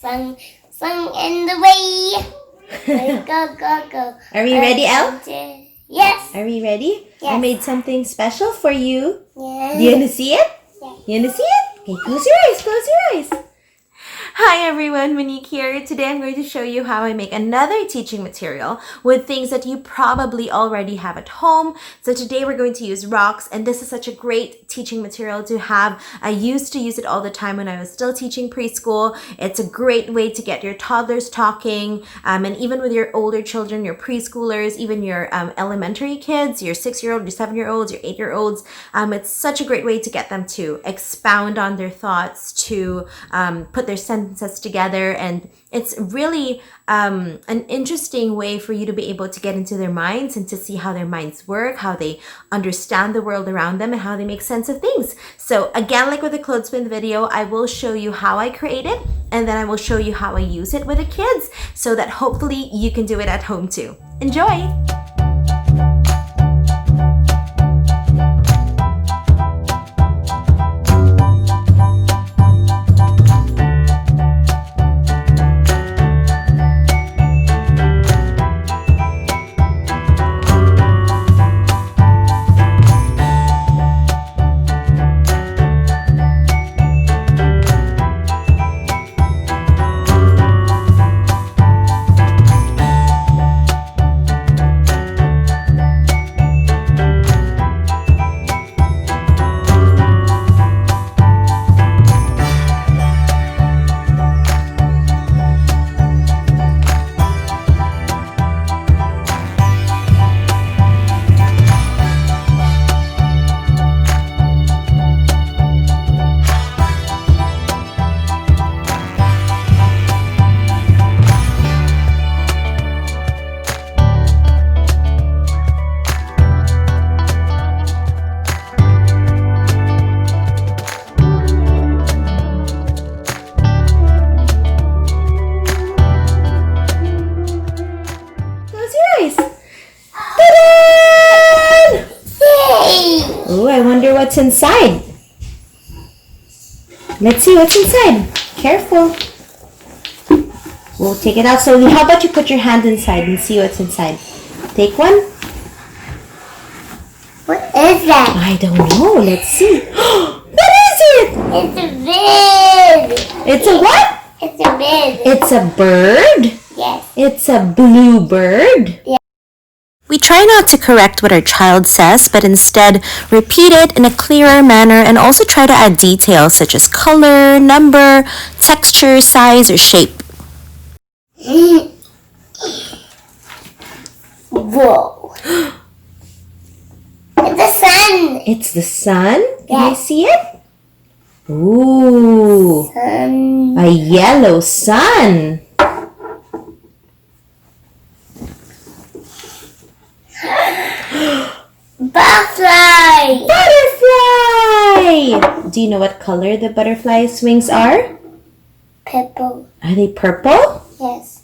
Sung in the way. Go, go, go. Are we ready, Elle? Yes. Are we ready? Yes. I made something special for you. Yes. Do you want to see it? Yes. You want to see it? Okay, close your eyes, close your eyes. Hi everyone, Monique here. Today I'm going to show you how I make another teaching material with things that you probably already have at home. So today we're going to use rocks, and this is such a great teaching material to have. I used to use it all the time when I was still teaching preschool. It's a great way to get your toddlers talking, and even with your older children, your preschoolers, even your elementary kids, your 6-year-old, your 7-year-olds, your 8-year-olds. It's such a great way to get them to expound on their thoughts, to put their sentences together, and it's really an interesting way for you to be able to get into their minds and to see how their minds work, how they understand the world around them, and how they make sense of things. So again, like with the Clothespin video, I will show you how I create it, and then I will show you how I use it with the kids so that hopefully you can do it at home too. Enjoy! Oh, I wonder what's inside. Let's see what's inside. Careful. We'll take it out slowly. How about you put your hand inside and see what's inside? Take one. What is that? I don't know. Let's see. What is it? It's a bird. It's a what? It's a bird. It's a bird? Yes. It's a blue bird? Yeah. We try not to correct what our child says, but instead repeat it in a clearer manner and also try to add details such as color, number, texture, size, or shape. Whoa. It's the sun. It's the sun? Can I Yes. see it? Ooh, a yellow sun. Butterfly. Butterfly! Do you know what color the butterfly's wings are? Purple. Are they purple? Yes.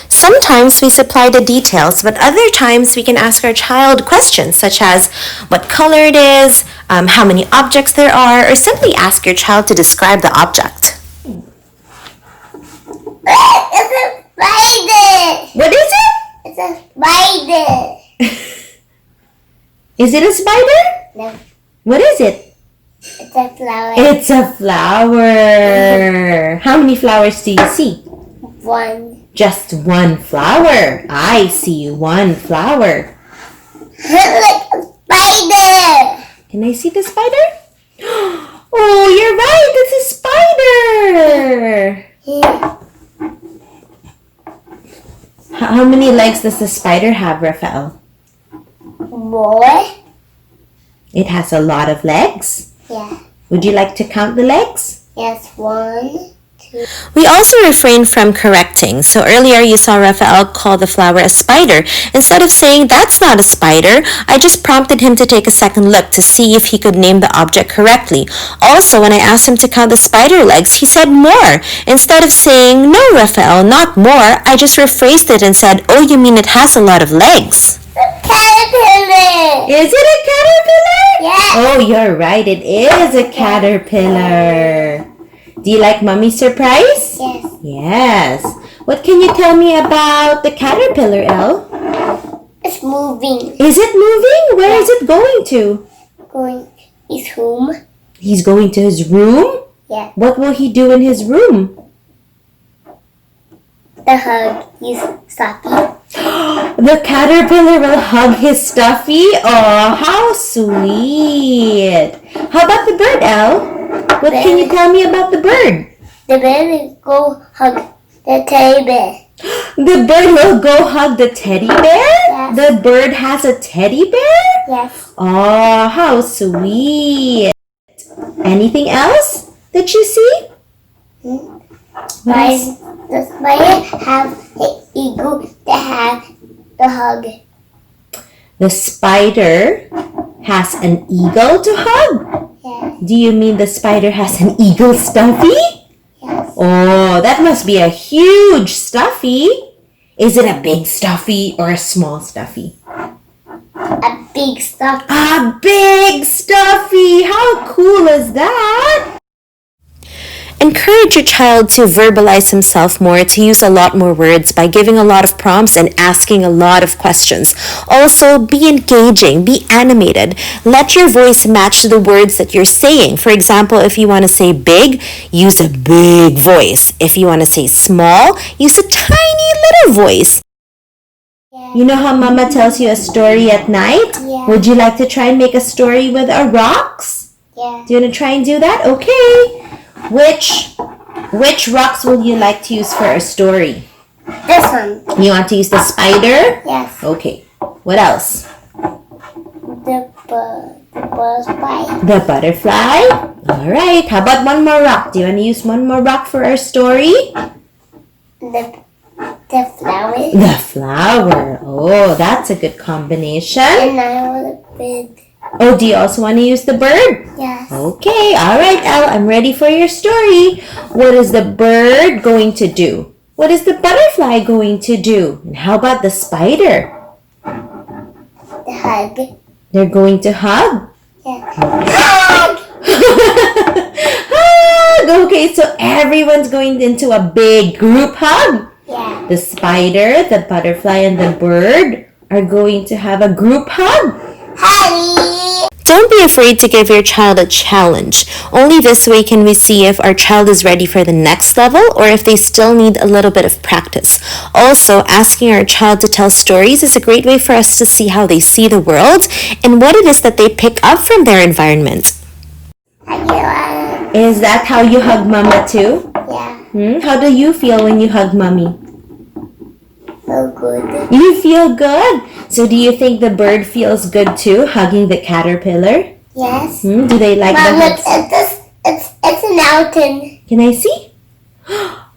Sometimes we supply the details, but other times we can ask our child questions such as what color it is, how many objects there are, or simply ask your child to describe the object. It's a spider. What is it? It's a spider. Is it a spider? No, What is it? it's a flower. It's a flower. How many flowers do you see? One. Just one flower. I see one flower. Like a spider. Can I see the spider? Oh, you're right. It's a spider. Yeah. How many legs does the spider have, Raphael? More. It has a lot of legs. Yeah. Would you like to count the legs? Yes. 1, 2. We also refrain from correcting. So earlier you saw Raphael call the flower a spider. Instead of saying, "That's not a spider," I just prompted him to take a second look to see if he could name the object correctly. Also, when I asked him to count the spider legs, he said more. Instead of saying, "No, Raphael, not more," I just rephrased it and said, "Oh, you mean it has a lot of legs?" Caterpillar. Is it a caterpillar? Yes. Oh, you're right. It is a caterpillar. Do you like Mommy's surprise? Yes. Yes. What can you tell me about the caterpillar, Elle? It's moving. Is it moving? Where is it going to? Going his home. He's going to his room? Yeah. What will he do in his room? The hug his stuffy. The caterpillar will hug his stuffy? Oh, how sweet. How about the bird, Elle? What can you tell me about the bird? The bird will go hug the teddy bear. The bird will go hug the teddy bear? Yes. The bird has a teddy bear? Yes. Oh, how sweet. Anything else that you see? The spider have the eagle that have the hug. The spider has an eagle to hug? Yeah. Do you mean the spider has an eagle stuffy? Yes. Oh, that must be a huge stuffy. Is it a big stuffy or a small stuffy? A big stuffy. A big stuffy! How cool is that? Encourage your child to verbalize himself more, to use a lot more words by giving a lot of prompts and asking a lot of questions. Also, be engaging, be animated. Let your voice match the words that you're saying. For example, if you want to say big, use a big voice. If you want to say small, use a tiny little voice. Yeah. You know how Mama tells you a story at night? Yeah. Would you like to try and make a story with our rocks? Yeah. Do you want to try and do that? Okay. Which rocks will you like to use for a story? This one. You want to use the spider? Yes. Okay. What else? The butterfly. The butterfly? Alright. How about one more rock? Do you want to use one more rock for our story? The flower. The flower. Oh, that's a good combination. And I want a bird. Oh, do you also want to use the bird? Yes. Okay, all right, Elle, I'm ready for your story. What is the bird going to do? What is the butterfly going to do? And how about the spider? The hug. They're going to hug? Yes. Hug! Hug! Okay, so everyone's going into a big group hug. Yeah. The spider, the butterfly, and the bird are going to have a group hug. Hi. Don't be afraid to give your child a challenge. Only this way can we see if our child is ready for the next level or if they still need a little bit of practice. Also, asking our child to tell stories is a great way for us to see how they see the world and what it is that they pick up from their environment. Is that how you hug Mama too? Yeah. How do you feel when you hug Mommy? So good. You feel good? So do you think the bird feels good too, hugging the caterpillar? Yes. Do they like Mom, the look, hugs? it's a mountain. Can I see?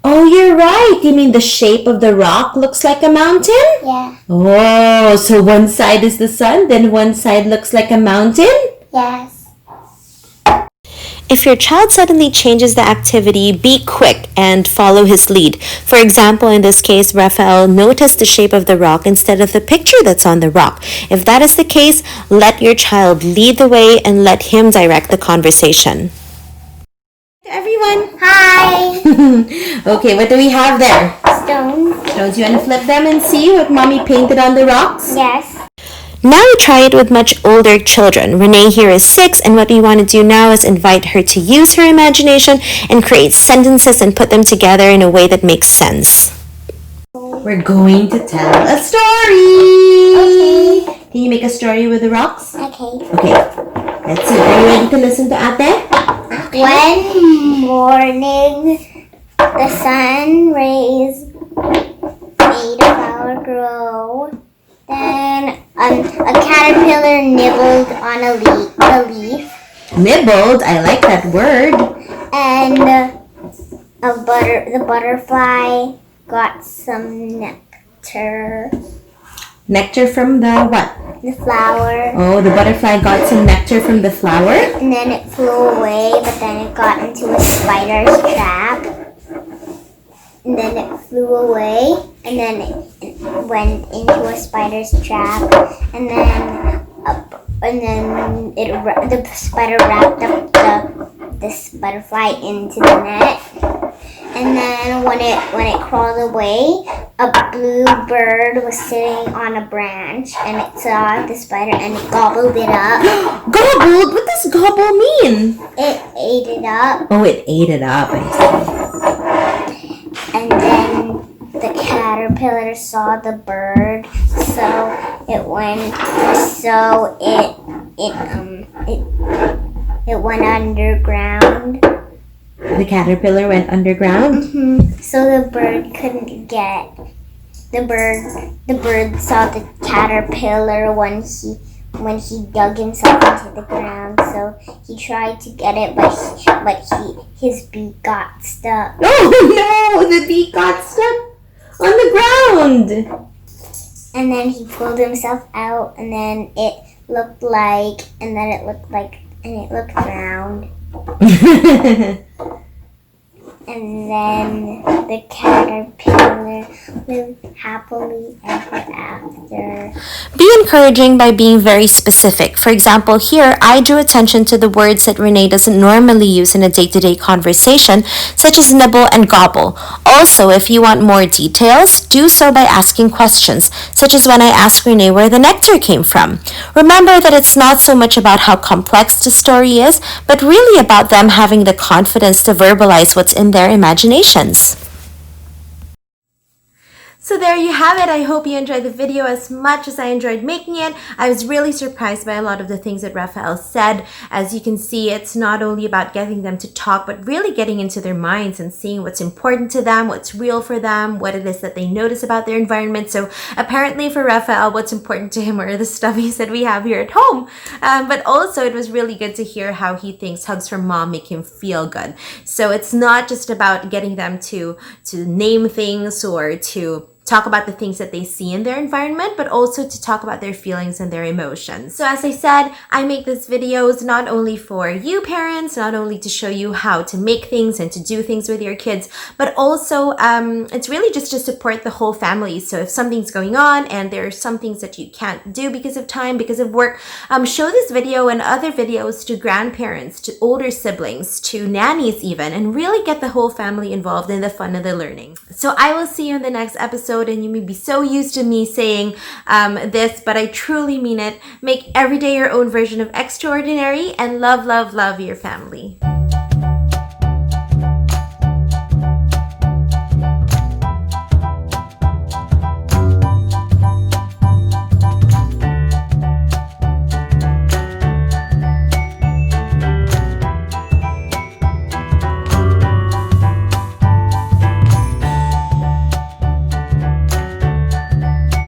Oh, you're right. You mean the shape of the rock looks like a mountain? Yeah. Oh, so one side is the sun, then one side looks like a mountain? Yes. If your child suddenly changes the activity, be quick and follow his lead. For example, in this case, Raphael noticed the shape of the rock instead of the picture that's on the rock. If that is the case, let your child lead the way and let him direct the conversation. Everyone. Hi. Okay, what do we have there? Stones. Stones. You want to flip them and see what Mommy painted on the rocks? Yes. Now we try it with much older children. Renee here is 6, and what we want to do now is invite her to use her imagination and create sentences and put them together in a way that makes sense. We're going to tell a story. Okay. Can you make a story with the rocks? Okay. Okay. Let's see. Are you ready to listen to Ate? One morning, the sun rays made a flower grow. Then a caterpillar nibbled on a leaf. Nibbled? I like that word. And the butterfly got some nectar. Nectar from the what? The flower. Oh, the butterfly got some nectar from the flower? And then it flew away, but then it got into a spider's trap. And then it flew away, and then it went into a spider's trap, and then the spider wrapped up this butterfly into the net. And then when it crawled away, a blue bird was sitting on a branch, and it saw the spider and it gobbled it up. Gobbled? What does gobble mean? It ate it up. Oh, it ate it up. I see. And then the caterpillar saw the bird, so it went. So it went underground. The caterpillar went underground? Mm-hmm. So the bird couldn't get. The bird saw the caterpillar when he dug himself into the ground. So he tried to get it, but his beak got stuck. Oh no! The beak got stuck on the ground. And then he pulled himself out, and then it looked round. And then the caterpillar lived happily ever after. Be encouraging by being very specific. For example, here I drew attention to the words that Renee doesn't normally use in a day-to-day conversation, such as nibble and gobble. Also, if you want more details, do so by asking questions, such as when I asked Renee where the nectar came from. Remember that it's not so much about how complex the story is, but really about them having the confidence to verbalize what's in their imaginations. So there you have it. I hope you enjoyed the video as much as I enjoyed making it. I was really surprised by a lot of the things that Raphael said. As you can see, it's not only about getting them to talk, but really getting into their minds and seeing what's important to them, what's real for them, what it is that they notice about their environment. So apparently for Raphael, what's important to him are the stuffies that we have here at home. But also it was really good to hear how he thinks hugs from mom make him feel good. So it's not just about getting them to name things or to talk about the things that they see in their environment, but also to talk about their feelings and their emotions. So as I said, I make these videos not only for you parents, not only to show you how to make things and to do things with your kids, but also it's really just to support the whole family. So if something's going on and there are some things that you can't do because of time, because of work, show this video and other videos to grandparents, to older siblings, to nannies even, and really get the whole family involved in the fun of the learning. So I will see you in the next episode. And you may be so used to me saying this, but I truly mean it. Make every day your own version of extraordinary and love, love, love your family.